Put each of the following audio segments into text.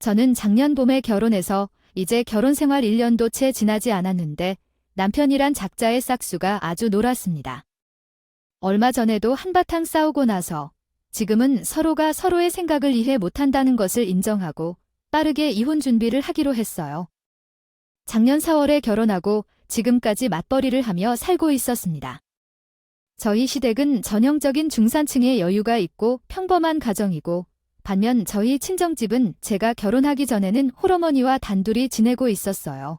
저는 작년 봄에 결혼해서 이제 결혼 생활 1년도 채 지나지 않았는데 남편이란 작자의 싹수가 아주 놀았습니다. 얼마 전에도 한바탕 싸우고 나서 지금은 서로가 서로의 생각을 이해 못한다는 것을 인정하고 빠르게 이혼 준비를 하기로 했어요. 작년 4월에 결혼하고 지금까지 맞벌이를 하며 살고 있었습니다. 저희 시댁은 전형적인 중산층의 여유가 있고 평범한 가정이고 반면 저희 친정집은 제가 결혼하기 전에는 홀어머니와 단둘이 지내고 있었어요.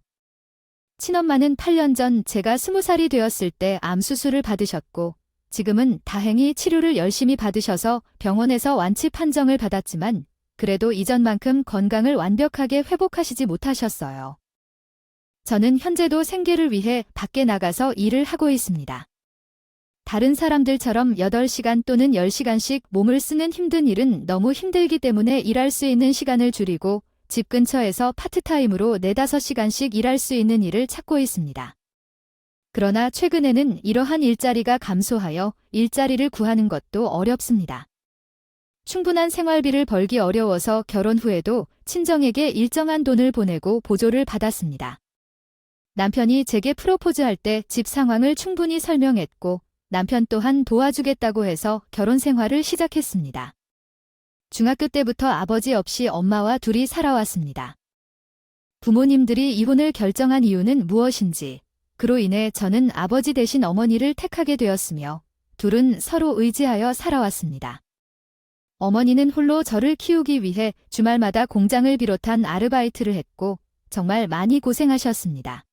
친엄마는 8년 전 제가 20살이 되었을 때 암 수술을 받으셨고 지금은 다행히 치료를 열심히 받으셔서 병원에서 완치 판정을 받았지만 그래도 이전만큼 건강을 완벽하게 회복하시지 못하셨어요. 저는 현재도 생계를 위해 밖에 나가서 일을 하고 있습니다. 다른 사람들처럼 8시간 또는 10시간씩 몸을 쓰는 힘든 일은 너무 힘들기 때문에 일할 수 있는 시간을 줄이고 집 근처에서 파트타임으로 4~5시간씩 일할 수 있는 일을 찾고 있습니다. 그러나 최근에는 이러한 일자리가 감소하여 일자리를 구하는 것도 어렵습니다. 충분한 생활비를 벌기 어려워서 결혼 후에도 친정에게 일정한 돈을 보내고 보조를 받았습니다. 남편이 제게 프로포즈할 때 집 상황을 충분히 설명했고 남편 또한 도와주겠다고 해서 결혼 생활을 시작했습니다. 중학교 때부터 아버지 없이 엄마와 둘이 살아왔습니다. 부모님들이 이혼을 결정한 이유는 무엇인지, 그로 인해 저는 아버지 대신 어머니를 택하게 되었으며 둘은 서로 의지하여 살아왔습니다. 어머니는 홀로 저를 키우기 위해 주말마다 공장을 비롯한 아르바이트를 했고 정말 많이 고생하셨습니다.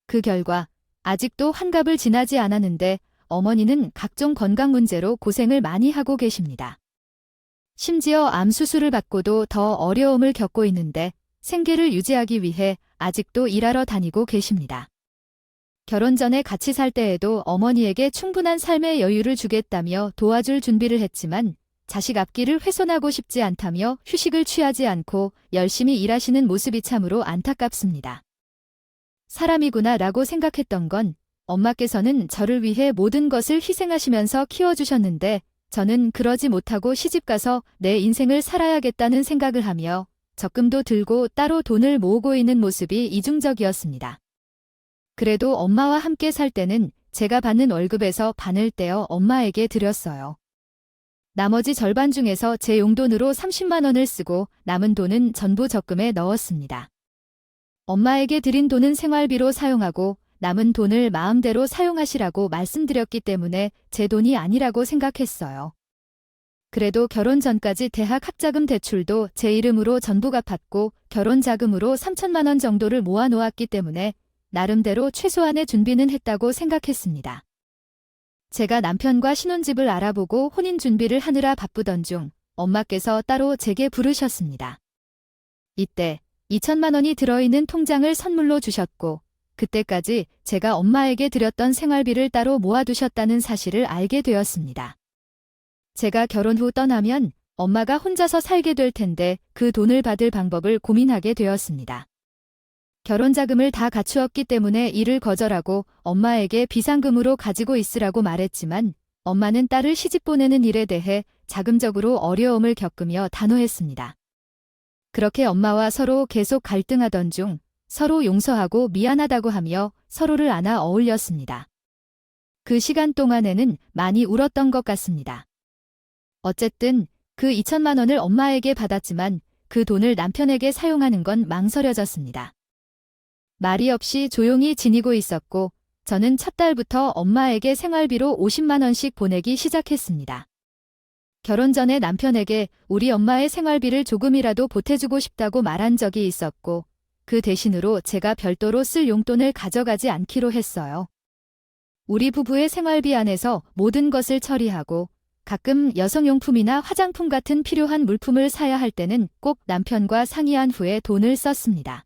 그 결과 아직도 환갑을 지나지 않았는데 어머니는 각종 건강 문제로 고생을 많이 하고 계십니다. 심지어 암 수술을 받고도 더 어려움을 겪고 있는데 생계를 유지하기 위해 아직도 일하러 다니고 계십니다. 결혼 전에 같이 살 때에도 어머니에게 충분한 삶의 여유를 주겠다며 도와줄 준비를 했지만 자식 앞길을 훼손하고 싶지 않다며 휴식을 취하지 않고 열심히 일하시는 모습이 참으로 안타깝습니다. 사람이구나 라고 생각했던 건 엄마께서는 저를 위해 모든 것을 희생하시면서 키워주셨는데 저는 그러지 못하고 시집가서 내 인생을 살아야겠다는 생각을 하며 적금도 들고 따로 돈을 모으고 있는 모습이 이중적이었습니다. 그래도 엄마와 함께 살 때는 제가 받는 월급에서 반을 떼어 엄마에게 드렸어요. 나머지 절반 중에서 제 용돈으로 30만 원을 쓰고 남은 돈은 전부 적금에 넣었습니다. 엄마에게 드린 돈은 생활비로 사용하고 남은 돈을 마음대로 사용하시라고 말씀드렸기 때문에 제 돈이 아니라고 생각했어요. 그래도 결혼 전까지 대학 학자금 대출도 제 이름으로 전부 갚았고 결혼 자금으로 3천만 원 정도를 모아놓았기 때문에 나름대로 최소한의 준비는 했다고 생각했습니다. 제가 남편과 신혼집을 알아보고 혼인 준비를 하느라 바쁘던 중 엄마께서 따로 제게 부르셨습니다. 이때 2천만 원이 들어있는 통장을 선물로 주셨고 그때까지 제가 엄마에게 드렸던 생활비를 따로 모아두셨다는 사실을 알게 되었습니다. 제가 결혼 후 떠나면 엄마가 혼자서 살게 될 텐데 그 돈을 받을 방법을 고민하게 되었습니다. 결혼 자금을 다 갖추었기 때문에 일을 거절하고 엄마에게 비상금으로 가지고 있으라고 말했지만 엄마는 딸을 시집 보내는 일에 대해 자금적으로 어려움을 겪으며 단호했습니다. 그렇게 엄마와 서로 계속 갈등하던 중 서로 용서하고 미안하다고 하며 서로를 안아 어울렸습니다. 그 시간 동안에는 많이 울었던 것 같습니다. 어쨌든 그 2천만 원을 엄마에게 받았지만 그 돈을 남편에게 사용하는 건 망설여졌습니다. 말이 없이 조용히 지니고 있었고 저는 첫 달부터 엄마에게 생활비로 50만 원씩 보내기 시작했습니다. 결혼 전에 남편에게 우리 엄마의 생활비를 조금이라도 보태주고 싶다고 말한 적이 있었고 그 대신으로 제가 별도로 쓸 용돈을 가져가지 않기로 했어요. 우리 부부의 생활비 안에서 모든 것을 처리하고 가끔 여성용품이나 화장품 같은 필요한 물품을 사야 할 때는 꼭 남편과 상의한 후에 돈을 썼습니다.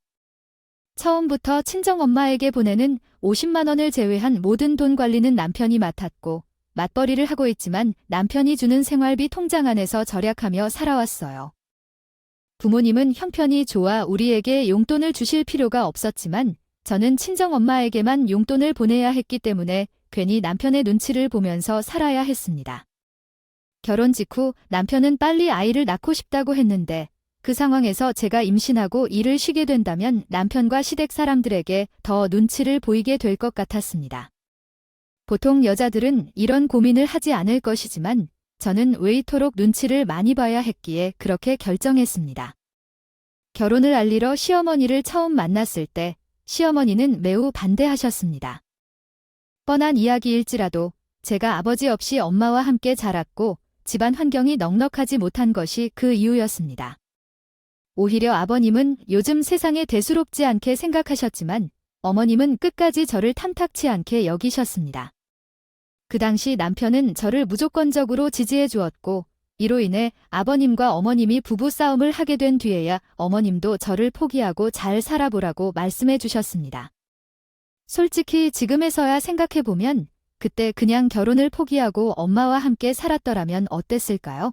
처음부터 친정엄마에게 보내는 50만 원을 제외한 모든 돈 관리는 남편이 맡았고 맞벌이를 하고 있지만 남편이 주는 생활비 통장 안에서 절약하며 살아왔어요. 부모님은 형편이 좋아 우리에게 용돈을 주실 필요가 없었지만 저는 친정엄마에게만 용돈을 보내야 했기 때문에 괜히 남편의 눈치를 보면서 살아야 했습니다. 결혼 직후 남편은 빨리 아이를 낳고 싶다고 했는데 그 상황에서 제가 임신하고 일을 쉬게 된다면 남편과 시댁 사람들에게 더 눈치를 보이게 될 것 같았습니다. 보통 여자들은 이런 고민을 하지 않을 것이지만 저는 왜 이토록 눈치를 많이 봐야 했기에 그렇게 결정했습니다. 결혼을 알리러 시어머니를 처음 만났을 때 시어머니는 매우 반대하셨습니다. 뻔한 이야기일지라도 제가 아버지 없이 엄마와 함께 자랐고 집안 환경이 넉넉하지 못한 것이 그 이유였습니다. 오히려 아버님은 요즘 세상에 대수롭지 않게 생각하셨지만 어머님은 끝까지 저를 탐탁치 않게 여기셨습니다. 그 당시 남편은 저를 무조건적으로 지지해 주었고 이로 인해 아버님과 어머님이 부부싸움을 하게 된 뒤에야 어머님도 저를 포기하고 잘 살아보라고 말씀해 주셨습니다. 솔직히 지금에서야 생각해보면 그때 그냥 결혼을 포기하고 엄마와 함께 살았더라면 어땠을까요?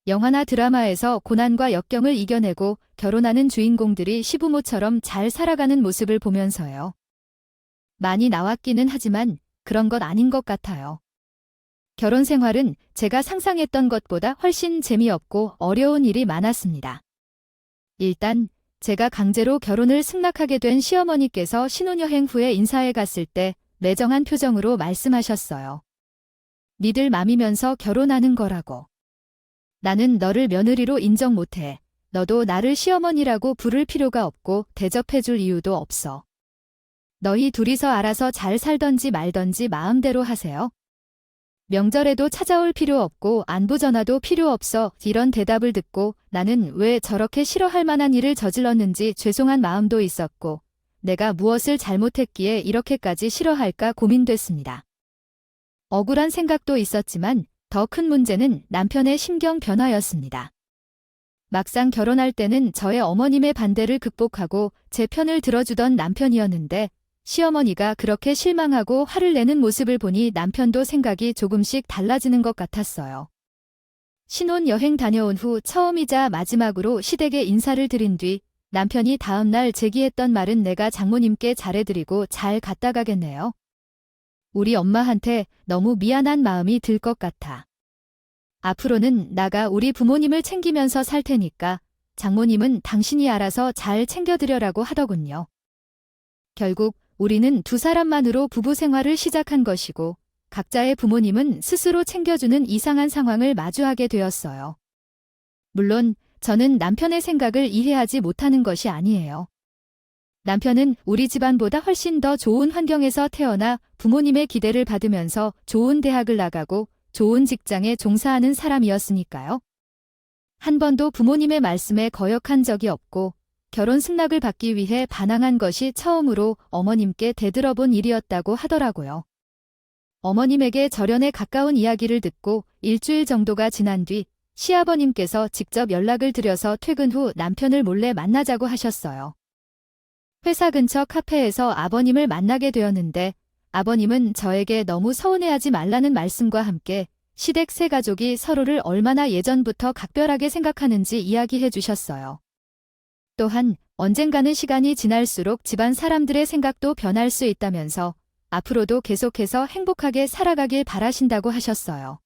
영화나 드라마에서 고난과 역경을 이겨내고 결혼하는 주인공들이 시부모처럼 잘 살아가는 모습을 보면서요. 많이 나왔기는 하지만 그런 것 아닌 것 같아요. 결혼 생활은 제가 상상했던 것보다 훨씬 재미없고 어려운 일이 많았습니다. 일단 제가 강제로 결혼을 승낙하게 된 시어머니께서 신혼여행 후에 인사해 갔을 때 매정한 표정으로 말씀하셨어요. 니들 맘이면서 결혼하는 거라고. 나는 너를 며느리로 인정 못해. 너도 나를 시어머니라고 부를 필요가 없고 대접해줄 이유도 없어. 너희 둘이서 알아서 잘 살던지 말던지 마음대로 하세요. 명절에도 찾아올 필요 없고 안부 전화도 필요 없어. 이런 대답을 듣고 나는 왜 저렇게 싫어할 만한 일을 저질렀는지 죄송한 마음도 있었고 내가 무엇을 잘못했기에 이렇게까지 싫어할까 고민됐습니다. 억울한 생각도 있었지만 더 큰 문제는 남편의 심경 변화였습니다. 막상 결혼할 때는 저의 어머님의 반대를 극복하고 제 편을 들어주던 남편이었는데 시어머니가 그렇게 실망하고 화를 내는 모습을 보니 남편도 생각이 조금씩 달라지는 것 같았어요. 신혼여행 다녀온 후 처음이자 마지막으로 시댁에 인사를 드린 뒤 남편이 다음날 제기했던 말은 내가 장모님께 잘해드리고 잘 갔다 가겠네요. 우리 엄마한테 너무 미안한 마음이 들 것 같아. 앞으로는 나가 우리 부모님을 챙기면서 살 테니까 장모님은 당신이 알아서 잘 챙겨드려라고 하더군요. 결국 우리는 두 사람만으로 부부 생활을 시작한 것이고 각자의 부모님은 스스로 챙겨주는 이상한 상황을 마주하게 되었어요. 물론 저는 남편의 생각을 이해하지 못하는 것이 아니에요. 남편은 우리 집안보다 훨씬 더 좋은 환경에서 태어나 부모님의 기대를 받으면서 좋은 대학을 나가고 좋은 직장에 종사하는 사람이었으니까요. 한 번도 부모님의 말씀에 거역한 적이 없고 결혼 승낙을 받기 위해 반항한 것이 처음으로 어머님께 대들어본 일이었다고 하더라고요. 어머님에게 절연에 가까운 이야기를 듣고 일주일 정도가 지난 뒤 시아버님께서 직접 연락을 드려서 퇴근 후 남편을 몰래 만나자고 하셨어요. 회사 근처 카페에서 아버님을 만나게 되었는데 아버님은 저에게 너무 서운해하지 말라는 말씀과 함께 시댁 세 가족이 서로를 얼마나 예전부터 각별하게 생각하는지 이야기해 주셨어요. 또한 언젠가는 시간이 지날수록 집안 사람들의 생각도 변할 수 있다면서 앞으로도 계속해서 행복하게 살아가길 바라신다고 하셨어요.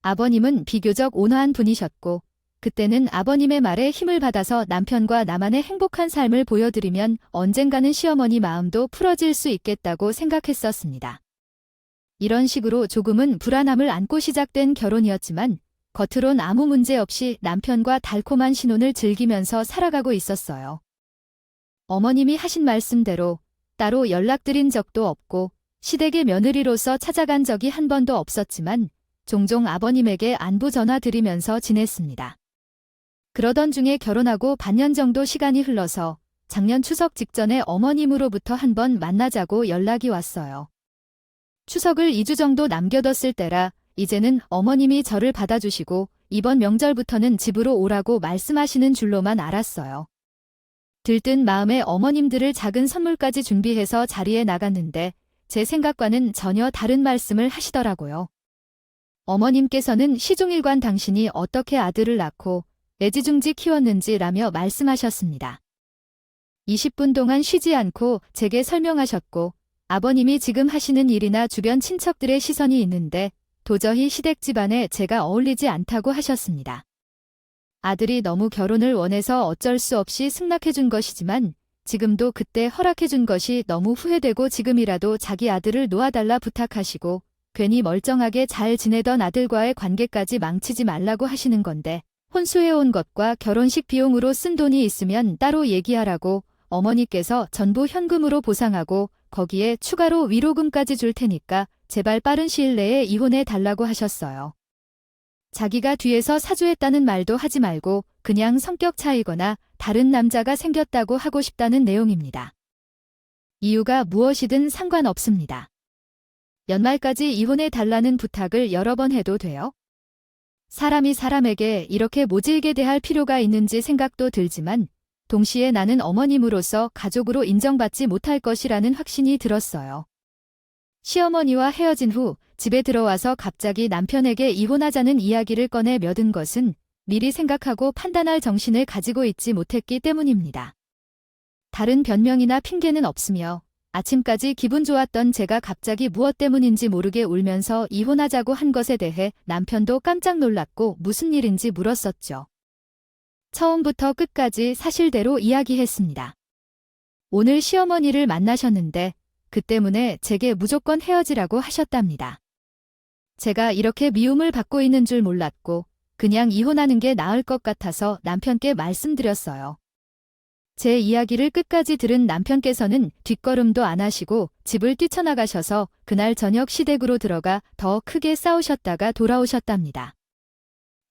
아버님은 비교적 온화한 분이셨고 그때는 아버님의 말에 힘을 받아서 남편과 나만의 행복한 삶을 보여드리면 언젠가는 시어머니 마음도 풀어질 수 있겠다고 생각했었습니다. 이런 식으로 조금은 불안함을 안고 시작된 결혼이었지만 겉으론 아무 문제 없이 남편과 달콤한 신혼을 즐기면서 살아가고 있었어요. 어머님이 하신 말씀대로 따로 연락드린 적도 없고 시댁의 며느리로서 찾아간 적이 한 번도 없었지만 종종 아버님에게 안부 전화 드리면서 지냈습니다. 그러던 중에 결혼하고 반년 정도 시간이 흘러서 작년 추석 직전에 어머님으로부터 한번 만나자고 연락이 왔어요. 추석을 2주 정도 남겨뒀을 때라 이제는 어머님이 저를 받아주시고 이번 명절부터는 집으로 오라고 말씀하시는 줄로만 알았어요. 들뜬 마음에 어머님들을 작은 선물까지 준비해서 자리에 나갔는데 제 생각과는 전혀 다른 말씀을 하시더라고요. 어머님께서는 시종일관 당신이 어떻게 아들을 낳고 애지중지 키웠는지라며 말씀하셨습니다. 20분 동안 쉬지 않고 제게 설명하셨고 아버님이 지금 하시는 일이나 주변 친척들의 시선이 있는데 도저히 시댁 집안에 제가 어울리지 않다고 하셨습니다. 아들이 너무 결혼을 원해서 어쩔 수 없이 승낙해준 것이지만 지금도 그때 허락해준 것이 너무 후회되고 지금이라도 자기 아들을 놓아달라 부탁하시고 괜히 멀쩡하게 잘 지내던 아들과의 관계까지 망치지 말라고 하시는 건데 혼수해온 것과 결혼식 비용으로 쓴 돈이 있으면 따로 얘기하라고 어머니께서 전부 현금으로 보상하고 거기에 추가로 위로금까지 줄 테니까 제발 빠른 시일 내에 이혼해 달라고 하셨어요. 자기가 뒤에서 사주했다는 말도 하지 말고 그냥 성격 차이거나 다른 남자가 생겼다고 하고 싶다는 내용입니다. 이유가 무엇이든 상관없습니다. 연말까지 이혼해 달라는 부탁을 여러 번 해도 돼요? 사람이 사람에게 이렇게 모질게 대할 필요가 있는지 생각도 들지만 동시에 나는 어머님으로서 가족으로 인정받지 못할 것이라는 확신이 들었어요. 시어머니와 헤어진 후 집에 들어와서 갑자기 남편에게 이혼하자는 이야기를 꺼내 몇은 것은 미리 생각하고 판단할 정신을 가지고 있지 못했기 때문입니다. 다른 변명이나 핑계는 없으며 아침까지 기분 좋았던 제가 갑자기 무엇 때문인지 모르게 울면서 이혼하자고 한 것에 대해 남편도 깜짝 놀랐고 무슨 일인지 물었었죠. 처음부터 끝까지 사실대로 이야기했습니다. 오늘 시어머니를 만나셨는데 그 때문에 제게 무조건 헤어지라고 하셨답니다. 제가 이렇게 미움을 받고 있는 줄 몰랐고 그냥 이혼하는 게 나을 것 같아서 남편께 말씀드렸어요. 제 이야기를 끝까지 들은 남편께서는 뒷걸음도 안 하시고 집을 뛰쳐나가셔서 그날 저녁 시댁으로 들어가 더 크게 싸우셨다가 돌아오셨답니다.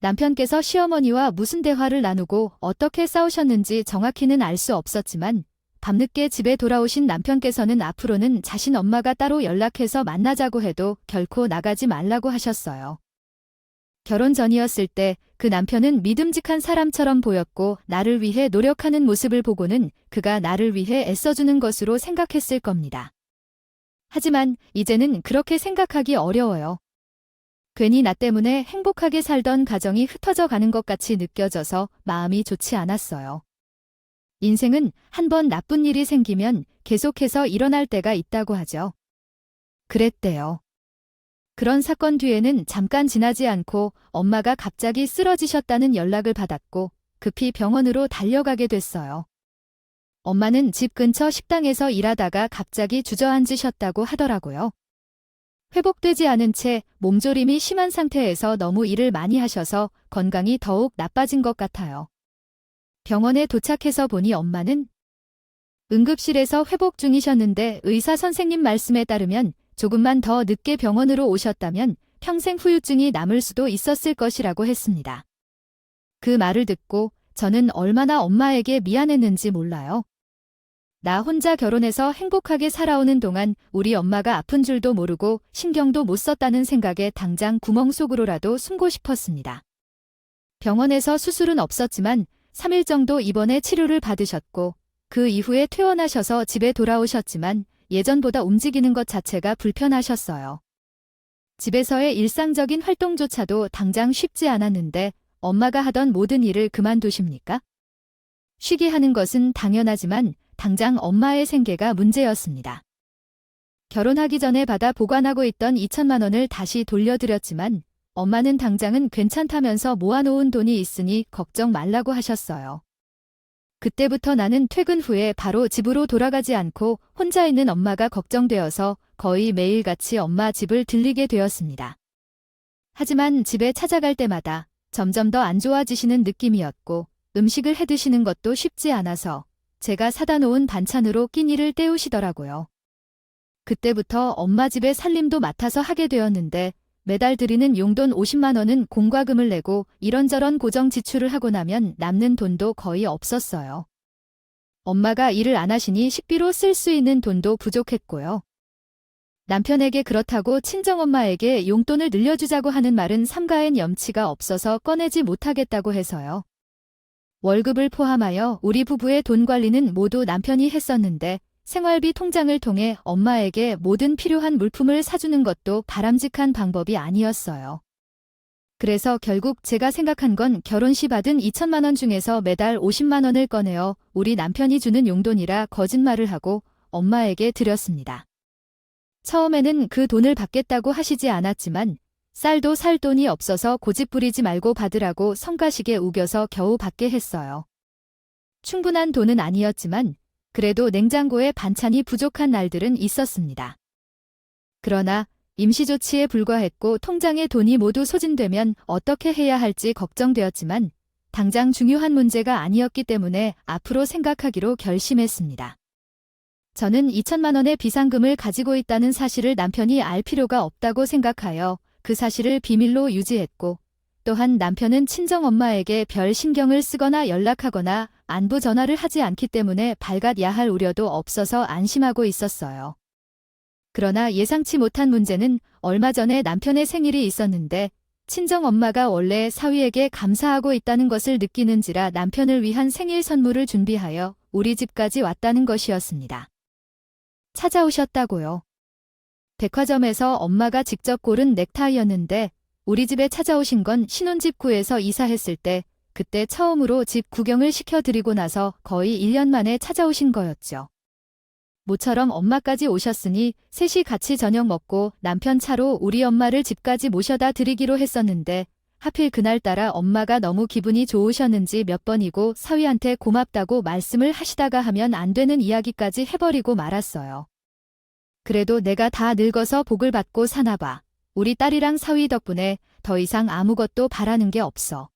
남편께서 시어머니와 무슨 대화를 나누고 어떻게 싸우셨는지 정확히는 알 수 없었지만 밤늦게 집에 돌아오신 남편께서는 앞으로는 자신 엄마가 따로 연락해서 만나자고 해도 결코 나가지 말라고 하셨어요. 결혼 전이었을 때 그 남편은 믿음직한 사람처럼 보였고 나를 위해 노력하는 모습을 보고는 그가 나를 위해 애써주는 것으로 생각했을 겁니다. 하지만 이제는 그렇게 생각하기 어려워요. 괜히 나 때문에 행복하게 살던 가정이 흩어져 가는 것 같이 느껴져서 마음이 좋지 않았어요. 인생은 한번 나쁜 일이 생기면 계속해서 일어날 때가 있다고 하죠. 그랬대요. 그런 사건 뒤에는 잠깐 지나지 않고 엄마가 갑자기 쓰러지셨다는 연락을 받았고 급히 병원으로 달려가게 됐어요. 엄마는 집 근처 식당에서 일하다가 갑자기 주저앉으셨다고 하더라고요. 회복되지 않은 채 몸조림이 심한 상태에서 너무 일을 많이 하셔서 건강이 더욱 나빠진 것 같아요. 병원에 도착해서 보니 엄마는 응급실에서 회복 중이셨는데 의사 선생님 말씀에 따르면 조금만 더 늦게 병원으로 오셨다면 평생 후유증이 남을 수도 있었을 것이라고 했습니다. 그 말을 듣고 저는 얼마나 엄마에게 미안했는지 몰라요. 나 혼자 결혼해서 행복하게 살아오는 동안 우리 엄마가 아픈 줄도 모르고 신경도 못 썼다는 생각에 당장 구멍 속으로라도 숨고 싶었습니다. 병원에서 수술은 없었지만 3일 정도 입원해 치료를 받으셨고 그 이후에 퇴원하셔서 집에 돌아오셨지만 예전보다 움직이는 것 자체가 불편하셨어요. 집에서의 일상적인 활동조차도 당장 쉽지 않았는데 엄마가 하던 모든 일을 그만두십니까? 쉬게 하는 것은 당연하지만 당장 엄마의 생계가 문제였습니다. 결혼하기 전에 받아 보관하고 있던 2천만 원을 다시 돌려드렸지만 엄마는 당장은 괜찮다면서 모아놓은 돈이 있으니 걱정 말라고 하셨어요. 그때부터 나는 퇴근 후에 바로 집으로 돌아가지 않고 혼자 있는 엄마가 걱정되어서 거의 매일같이 엄마 집을 들리게 되었습니다. 하지만 집에 찾아갈 때마다 점점 더 안 좋아지시는 느낌이었고 음식을 해 드시는 것도 쉽지 않아서 제가 사다 놓은 반찬으로 끼니를 때우시더라고요. 그때부터 엄마 집에 살림도 맡아서 하게 되었는데 매달 드리는 용돈 50만 원은 공과금을 내고 이런저런 고정 지출을 하고 나면 남는 돈도 거의 없었어요. 엄마가 일을 안 하시니 식비로 쓸 수 있는 돈도 부족했고요. 남편에게 그렇다고 친정엄마에게 용돈을 늘려주자고 하는 말은 삼가엔 염치가 없어서 꺼내지 못하겠다고 해서요. 월급을 포함하여 우리 부부의 돈 관리는 모두 남편이 했었는데 생활비 통장을 통해 엄마에게 모든 필요한 물품을 사주는 것도 바람직한 방법이 아니었어요. 그래서 결국 제가 생각한 건 결혼 시 받은 2천만 원 중에서 매달 50만 원을 꺼내어 우리 남편이 주는 용돈이라 거짓말을 하고 엄마에게 드렸습니다. 처음에는 그 돈을 받겠다고 하시지 않았지만 쌀도 살 돈이 없어서 고집 부리지 말고 받으라고 성가시게 우겨서 겨우 받게 했어요. 충분한 돈은 아니었지만 그래도 냉장고에 반찬이 부족한 날들은 있었습니다. 그러나 임시조치에 불과했고 통장에 돈이 모두 소진되면 어떻게 해야 할지 걱정되었지만 당장 중요한 문제가 아니었기 때문에 앞으로 생각하기로 결심했습니다. 저는 2천만 원의 비상금을 가지고 있다는 사실을 남편이 알 필요가 없다고 생각하여 그 사실을 비밀로 유지했고 또한 남편은 친정엄마에게 별 신경을 쓰거나 연락하거나 안부 전화를 하지 않기 때문에 발갓야할 우려도 없어서 안심하고 있었어요. 그러나 예상치 못한 문제는 얼마 전에 남편의 생일이 있었는데 친정엄마가 원래 사위에게 감사하고 있다는 것을 느끼는지라 남편을 위한 생일 선물을 준비하여 우리 집까지 왔다는 것이었습니다. 찾아오셨다고요. 백화점에서 엄마가 직접 고른 넥타이였는데 우리 집에 찾아오신 건 신혼집 구에서 이사했을 때 그때 처음으로 집 구경을 시켜드리고 나서 거의 1년 만에 찾아오신 거였죠. 모처럼 엄마까지 오셨으니 셋이 같이 저녁 먹고 남편 차로 우리 엄마를 집까지 모셔다 드리기로 했었는데 하필 그날따라 엄마가 너무 기분이 좋으셨는지 몇 번이고 사위한테 고맙다고 말씀을 하시다가 하면 안 되는 이야기까지 해버리고 말았어요. 그래도 내가 다 늙어서 복을 받고 사나 봐. 우리 딸이랑 사위 덕분에 더 이상 아무것도 바라는 게 없어.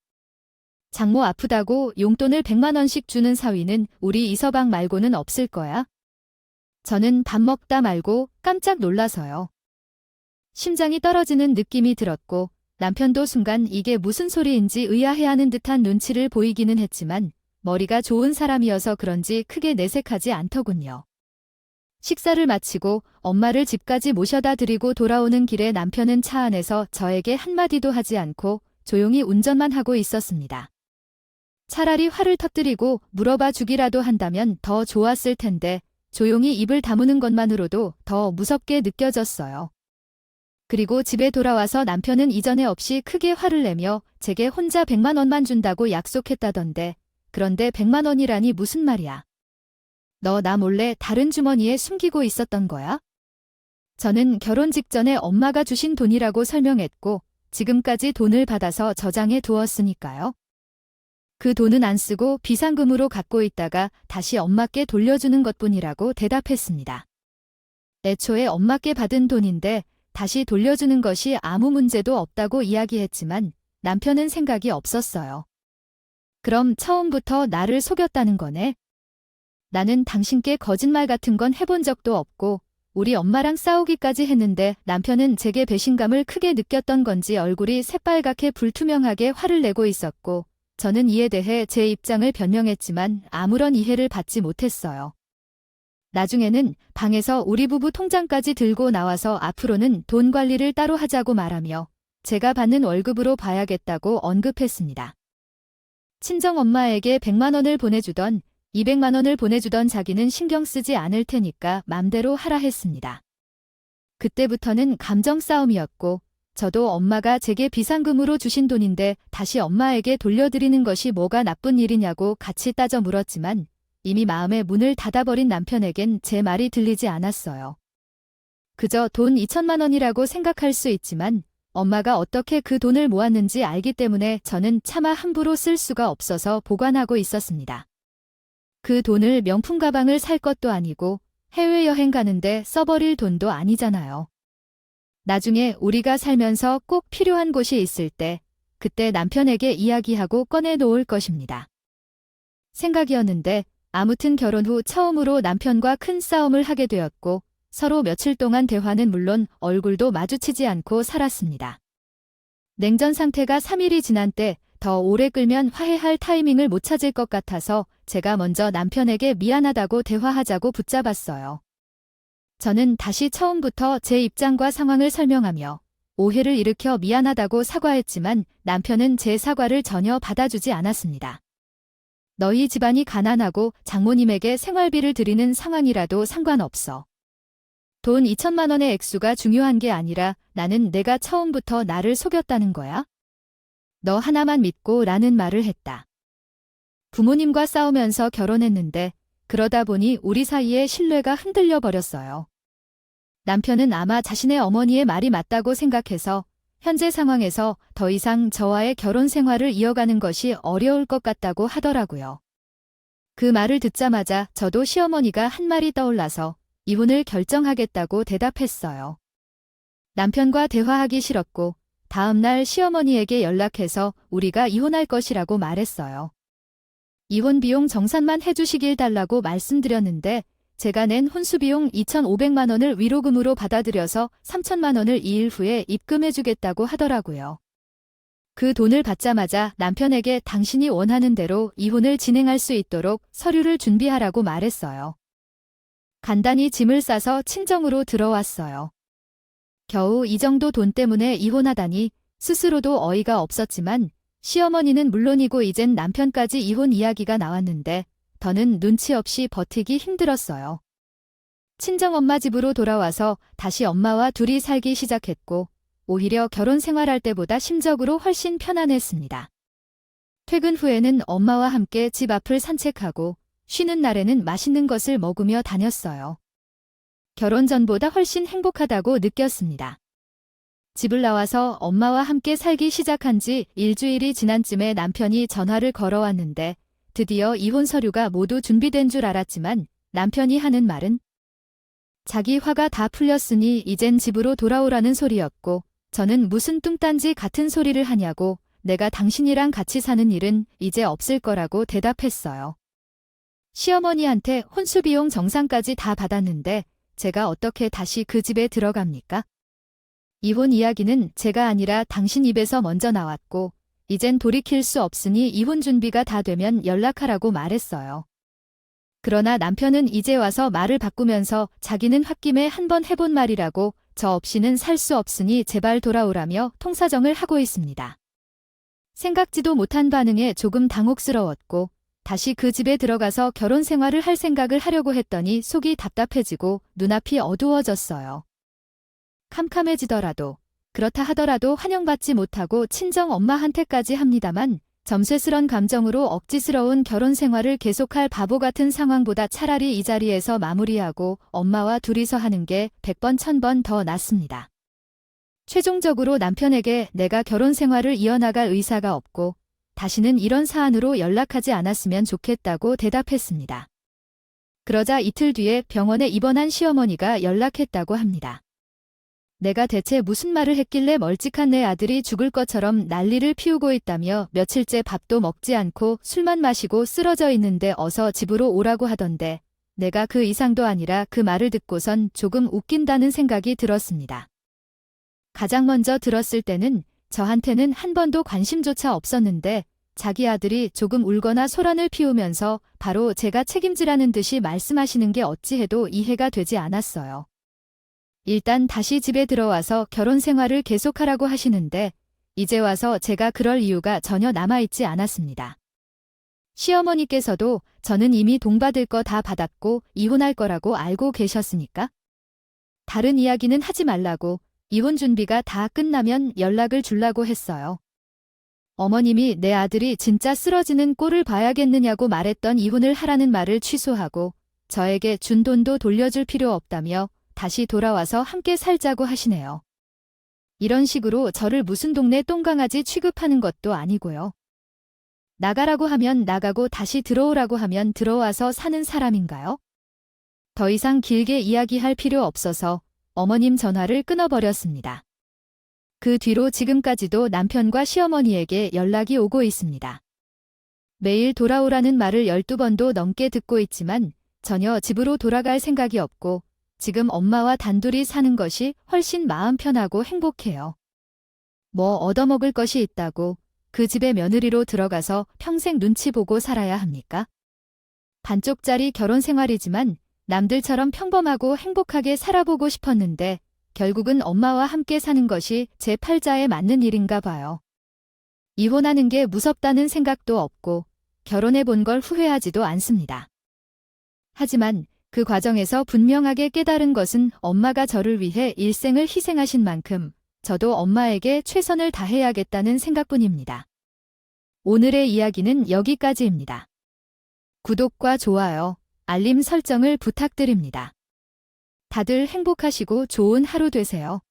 장모 아프다고 용돈을 100만 원씩 주는 사위는 우리 이서방 말고는 없을 거야. 저는 밥 먹다 말고 깜짝 놀라서요. 심장이 떨어지는 느낌이 들었고 남편도 순간 이게 무슨 소리인지 의아해하는 듯한 눈치를 보이기는 했지만 머리가 좋은 사람이어서 그런지 크게 내색하지 않더군요. 식사를 마치고 엄마를 집까지 모셔다 드리고 돌아오는 길에 남편은 차 안에서 저에게 한마디도 하지 않고 조용히 운전만 하고 있었습니다. 차라리 화를 터뜨리고 물어봐 주기라도 한다면 더 좋았을 텐데 조용히 입을 다무는 것만으로도 더 무섭게 느껴졌어요. 그리고 집에 돌아와서 남편은 이전에 없이 크게 화를 내며 제게 혼자 100만 원만 준다고 약속했다던데 그런데 100만 원이라니 무슨 말이야. 너 나 몰래 다른 주머니에 숨기고 있었던 거야? 저는 결혼 직전에 엄마가 주신 돈이라고 설명했고 지금까지 돈을 받아서 저장해 두었으니까요. 그 돈은 안 쓰고 비상금으로 갖고 있다가 다시 엄마께 돌려주는 것뿐이라고 대답했습니다. 애초에 엄마께 받은 돈인데 다시 돌려주는 것이 아무 문제도 없다고 이야기했지만 남편은 생각이 없었어요. 그럼 처음부터 나를 속였다는 거네? 나는 당신께 거짓말 같은 건 해본 적도 없고 우리 엄마랑 싸우기까지 했는데 남편은 제게 배신감을 크게 느꼈던 건지 얼굴이 새빨갛게 불투명하게 화를 내고 있었고 저는 이에 대해 제 입장을 변명했지만 아무런 이해를 받지 못했어요. 나중에는 방에서 우리 부부 통장까지 들고 나와서 앞으로는 돈 관리를 따로 하자고 말하며 제가 받는 월급으로 봐야겠다고 언급했습니다. 친정엄마에게 100만 원을 보내주던 200만 원을 보내주던 자기는 신경 쓰지 않을 테니까 맘대로 하라 했습니다. 그때부터는 감정 싸움이었고 저도 엄마가 제게 비상금으로 주신 돈인데 다시 엄마에게 돌려드리는 것이 뭐가 나쁜 일이냐고 같이 따져 물었지만 이미 마음의 문을 닫아버린 남편에겐 제 말이 들리지 않았어요. 그저 돈 2천만 원이라고 생각할 수 있지만 엄마가 어떻게 그 돈을 모았는지 알기 때문에 저는 차마 함부로 쓸 수가 없어서 보관하고 있었습니다. 그 돈을 명품 가방을 살 것도 아니고 해외여행 가는데 써버릴 돈도 아니잖아요. 나중에 우리가 살면서 꼭 필요한 곳이 있을 때 그때 남편에게 이야기하고 꺼내놓을 것입니다. 생각이었는데 아무튼 결혼 후 처음으로 남편과 큰 싸움을 하게 되었고 서로 며칠 동안 대화는 물론 얼굴도 마주치지 않고 살았습니다. 냉전 상태가 3일이 지난 때 더 오래 끌면 화해할 타이밍을 못 찾을 것 같아서 제가 먼저 남편에게 미안하다고 대화하자고 붙잡았어요. 저는 다시 처음부터 제 입장과 상황을 설명하며 오해를 일으켜 미안하다고 사과했지만 남편은 제 사과를 전혀 받아주지 않았습니다. 너희 집안이 가난하고 장모님에게 생활비를 드리는 상황이라도 상관없어. 돈 2천만 원의 액수가 중요한 게 아니라 나는 내가 처음부터 나를 속였다는 거야? 너 하나만 믿고 라는 말을 했다. 부모님과 싸우면서 결혼했는데 그러다 보니 우리 사이의 신뢰가 흔들려 버렸어요. 남편은 아마 자신의 어머니의 말이 맞다고 생각해서 현재 상황에서 더 이상 저와의 결혼 생활을 이어가는 것이 어려울 것 같다고 하더라고요. 그 말을 듣자마자 저도 시어머니가 한 말이 떠올라서 이혼을 결정하겠다고 대답했어요. 남편과 대화하기 싫었고 다음 날 시어머니에게 연락해서 우리가 이혼할 것이라고 말했어요. 이혼 비용 정산만 해주시길 달라고 말씀드렸는데 제가 낸 혼수비용 2,500만 원을 위로금으로 받아들여서 3천만 원을 2일 후에 입금해주겠다고 하더라고요. 그 돈을 받자마자 남편에게 당신이 원하는 대로 이혼을 진행할 수 있도록 서류를 준비하라고 말했어요. 간단히 짐을 싸서 친정으로 들어왔어요. 겨우 이 정도 돈 때문에 이혼하다니 스스로도 어이가 없었지만 시어머니는 물론이고 이젠 남편까지 이혼 이야기가 나왔는데 더는 눈치 없이 버티기 힘들었어요. 친정엄마 집으로 돌아와서 다시 엄마와 둘이 살기 시작했고 오히려 결혼 생활할 때보다 심적으로 훨씬 편안했습니다. 퇴근 후에는 엄마와 함께 집 앞을 산책하고 쉬는 날에는 맛있는 것을 먹으며 다녔어요. 결혼 전보다 훨씬 행복하다고 느꼈습니다. 집을 나와서 엄마와 함께 살기 시작한 지 일주일이 지난 쯤에 남편이 전화를 걸어왔는데 드디어 이혼 서류가 모두 준비된 줄 알았지만 남편이 하는 말은 자기 화가 다 풀렸으니 이젠 집으로 돌아오라는 소리였고 저는 무슨 뚱딴지 같은 소리를 하냐고 내가 당신이랑 같이 사는 일은 이제 없을 거라고 대답했어요. 시어머니한테 혼수비용 정산까지 다 받았는데 제가 어떻게 다시 그 집에 들어갑니까? 이혼 이야기는 제가 아니라 당신 입에서 먼저 나왔고 이젠 돌이킬 수 없으니 이혼 준비가 다 되면 연락하라고 말했어요. 그러나 남편은 이제 와서 말을 바꾸면서 자기는 홧김에 한번 해본 말이라고 저 없이는 살 수 없으니 제발 돌아오라며 통사정을 하고 있습니다. 생각지도 못한 반응에 조금 당혹스러웠고 다시 그 집에 들어가서 결혼 생활을 할 생각을 하려고 했더니 속이 답답해지고 눈앞이 어두워졌어요. 캄캄해지더라도 그렇다 하더라도 환영받지 못하고 친정 엄마한테까지 합니다만 점쇄스런 감정으로 억지스러운 결혼 생활을 계속할 바보 같은 상황보다 차라리 이 자리에서 마무리하고 엄마와 둘이서 하는 게 100번 1000번 더 낫습니다. 최종적으로 남편에게 내가 결혼 생활을 이어나갈 의사가 없고 다시는 이런 사안으로 연락하지 않았으면 좋겠다고 대답했습니다. 그러자 이틀 뒤에 병원에 입원한 시어머니가 연락했다고 합니다. 내가 대체 무슨 말을 했길래 멀찍한 내 아들이 죽을 것처럼 난리를 피우고 있다며 며칠째 밥도 먹지 않고 술만 마시고 쓰러져 있는데 어서 집으로 오라고 하던데 내가 그 이상도 아니라 그 말을 듣고선 조금 웃긴다는 생각이 들었습니다. 가장 먼저 들었을 때는 저한테는 한 번도 관심조차 없었는데 자기 아들이 조금 울거나 소란을 피우면서 바로 제가 책임지라는 듯이 말씀하시는 게 어찌해도 이해가 되지 않았어요. 일단 다시 집에 들어와서 결혼 생활을 계속하라고 하시는데 이제 와서 제가 그럴 이유가 전혀 남아있지 않았습니다. 시어머니께서도 저는 이미 돈 받을 거 다 받았고 이혼할 거라고 알고 계셨으니까 다른 이야기는 하지 말라고 이혼 준비가 다 끝나면 연락을 주려고 했어요. 어머님이 내 아들이 진짜 쓰러지는 꼴을 봐야겠느냐고 말했던 이혼을 하라는 말을 취소하고 저에게 준 돈도 돌려줄 필요 없다며 다시 돌아와서 함께 살자고 하시네요. 이런 식으로 저를 무슨 동네 똥강아지 취급하는 것도 아니고요. 나가라고 하면 나가고 다시 들어오라고 하면 들어와서 사는 사람인가요? 더 이상 길게 이야기할 필요 없어서 어머님 전화를 끊어버렸습니다. 그 뒤로 지금까지도 남편과 시어머니에게 연락이 오고 있습니다. 매일 돌아오라는 말을 12번도 넘게 듣고 있지만 전혀 집으로 돌아갈 생각이 없고 지금 엄마와 단둘이 사는 것이 훨씬 마음 편하고 행복해요. 뭐 얻어먹을 것이 있다고 그 집에 며느리로 들어가서 평생 눈치 보고 살아야 합니까? 반쪽짜리 결혼 생활이지만 남들처럼 평범하고 행복하게 살아보고 싶었는데 결국은 엄마와 함께 사는 것이 제 팔자에 맞는 일인가 봐요. 이혼하는 게 무섭다는 생각도 없고 결혼해 본 걸 후회하지도 않습니다. 하지만 그 과정에서 분명하게 깨달은 것은 엄마가 저를 위해 일생을 희생하신 만큼 저도 엄마에게 최선을 다해야겠다는 생각뿐입니다. 오늘의 이야기는 여기까지입니다. 구독과 좋아요, 알림 설정을 부탁드립니다. 다들 행복하시고 좋은 하루 되세요.